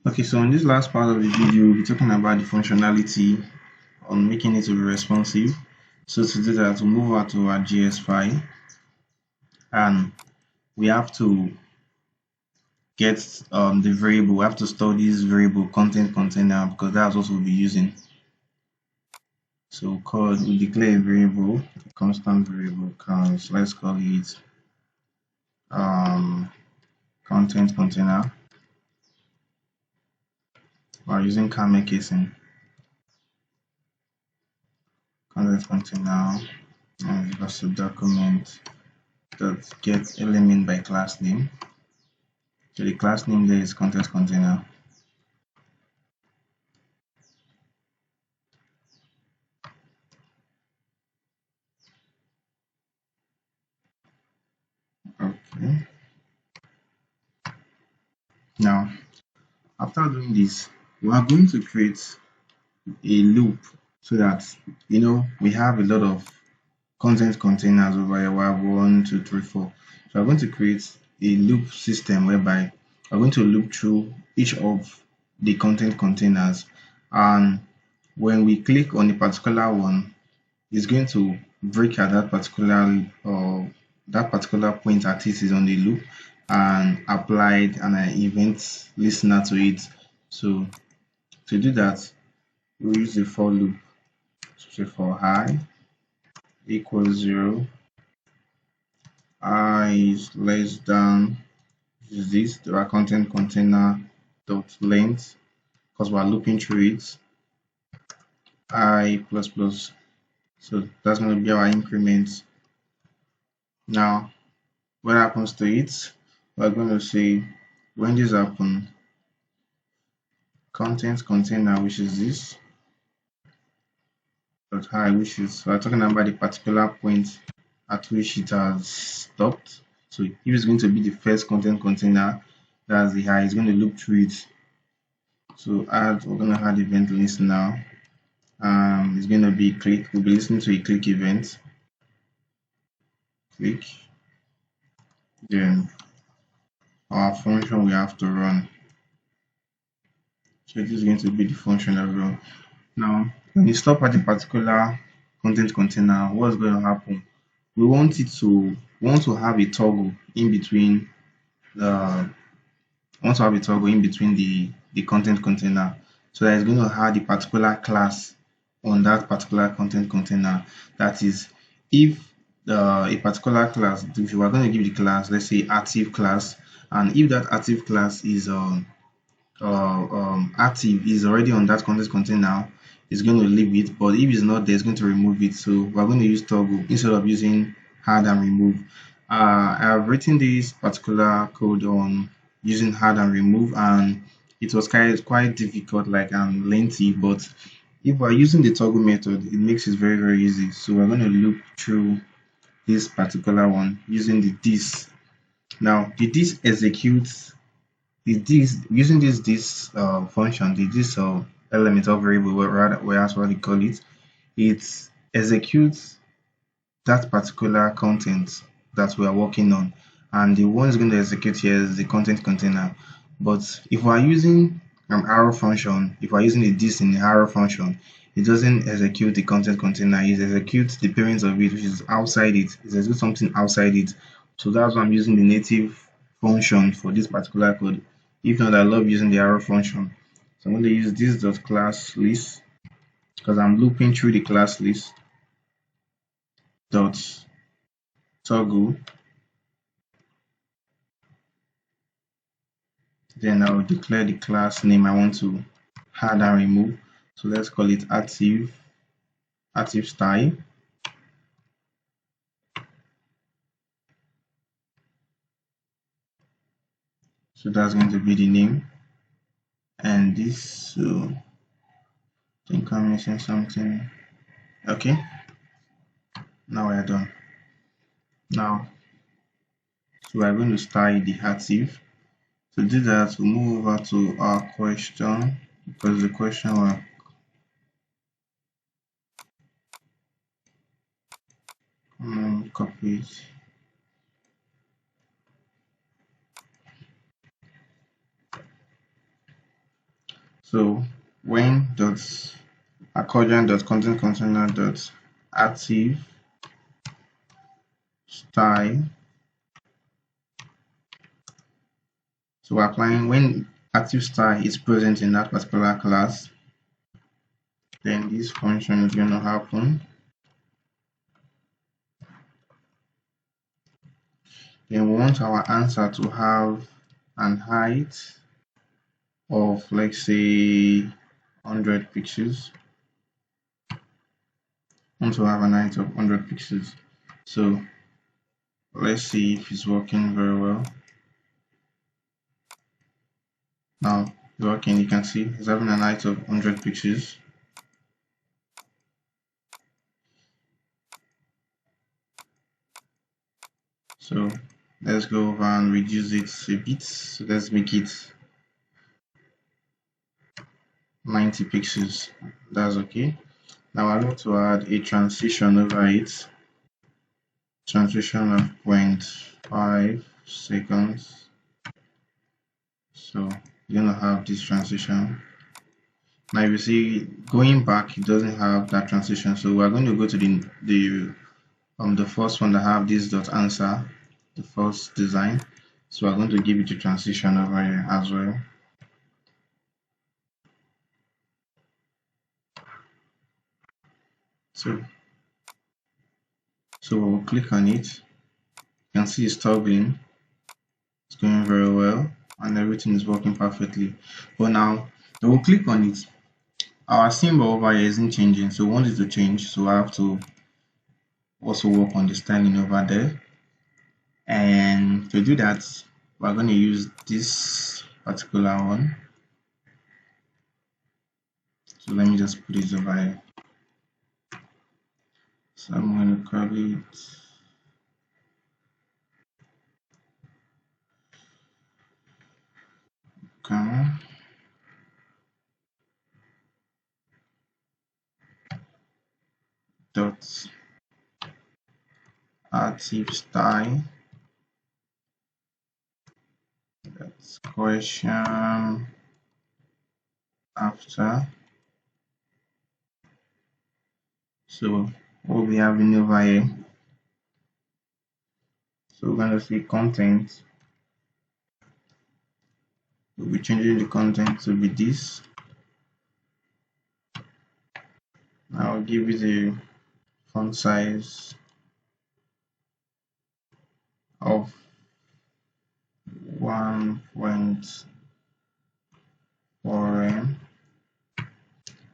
Okay, so in this last part of the video, we'll be talking about the functionality on making it to be responsive. So to do that, we'll move over to our JS file and we have to get the variable. We have to store this variable content container because that's what we'll be using. So we declare a variable, a constant variable counts. Let's call it content container. We're using camel casing. Content container and also document dot get element by class name. So the class name there is content container. Okay. Now, after doing this, we are going to create a loop so that we have a lot of content containers over here. We have 1, 2, 3, 4. So I'm going to create a loop system whereby I'm going to loop through each of the content containers, and when we click on a particular one, it's going to break at that particular point at it is on the loop and applied an event listener to it. So to do that, we'll use the for loop. So say for I equals 0, I is less than this, our content container dot length, because we're looping through it, I plus plus. So that's going to be our increment. Now, what happens to it? We're going to say when this happens, content container, which is this, dot high, which is we're talking about the particular point at which it has stopped. So if it's going to be the first content container, that's the high, it's going to loop through it. So we're going to add event list now. It's going to be click. We'll be listening to a click event. Click. Then our function we have to run. So this is going to be the function that we run. Now, when you stop at a particular content container, what's going to happen? We want to have a toggle in between the content container, so that it's going to have the particular class on that particular content container. That is, if a particular class, if you are going to give the class, let's say active class, and if that active class is active, is already on that content container, it's going to leave it. But if it's not there, it's going to remove it. So we're going to use toggle instead of using add and remove. I have written this particular code on using add and remove, and it was quite difficult, and lengthy. But if we're using the toggle method, it makes it very, very easy. So we're going to loop through this particular one using the this. Now the this executes the this using this function, the this element of variable, whereas what we call it, it executes that particular content that we are working on, and the one is going to execute here is the content container. But if we are using an arrow function, if we are using the this in the arrow function, it doesn't execute the content container, it executes the parent of it, which is outside it. It executes something outside it. So that's why I'm using the native function for this particular code. If not, I love using the arrow function. So I'm going to use this dot class list because I'm looping through the class list dot toggle. Then I'll declare the class name I want to add and remove. So let's call it active style. So that's going to be the name. And this, so I think I'm missing something. Okay, now we're done. Now, so we're going to style the active. To do that, we'll move over to our question, because the question will copy it. So when dot accordion dot content container dot active style, so we're applying when active style is present in that particular class, then this function is going to happen. Then we want our answer to have an height of, let's say, 100 pixels. Want to have an height of 100 pixels. So let's see if it's working very well. Now it's working. You can see it's having an height of 100 pixels. So let's go over and reduce it a bit. So let's make it 90 pixels. That's okay. Now I want to add a transition over it. Transition of 0.5 seconds. So you're gonna have this transition. Now you see going back, it doesn't have that transition. So we're going to go to the first one that have this dot answer, the first design. So we're going to give it a transition over here as well. So we'll click on it. You can see it's toggling. It's going very well and everything is working perfectly. But now we'll click on it. Our symbol over here isn't changing, so we want it to change. So I have to also work on the styling over there. And to do that, we're going to use this particular one. So let me just put it over here. So I'm going to call it comma dot active style. That's question after. So what we have in over here. So we're going to see content. We'll be changing the content to be this. I'll give it a font size of 1.4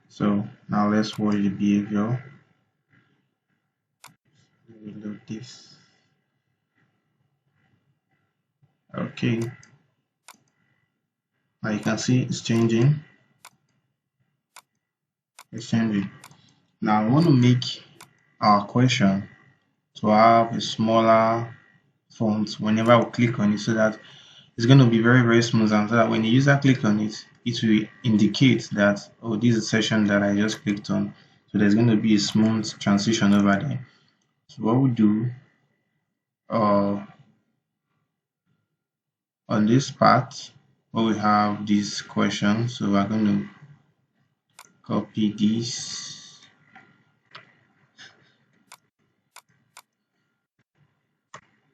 So now let's watch the behavior. Reload this. Okay. Now you can see it's changing. It's changing. Now I want to make our question to have a smaller font whenever we click on it, so that it's going to be very smooth, and so that when the user click on it, it will indicate that, oh, this is a session that I just clicked on. So there's going to be a smooth transition over there. So what we do on this part, where we have this question, so we're going to copy this,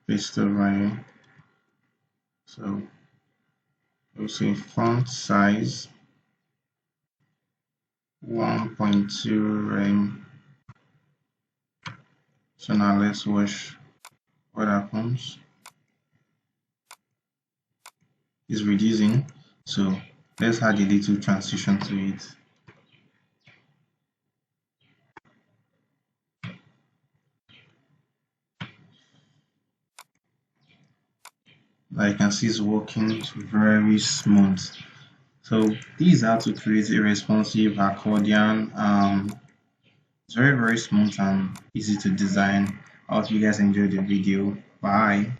paste over here. So we'll say font size 1.2 rem. So now let's watch what happens. It's reducing, so let's add a little transition to it. Like you can see, it's working very smooth. So this is how to create a responsive accordion. It's very smooth and easy to design. I hope you guys enjoyed the video. Bye.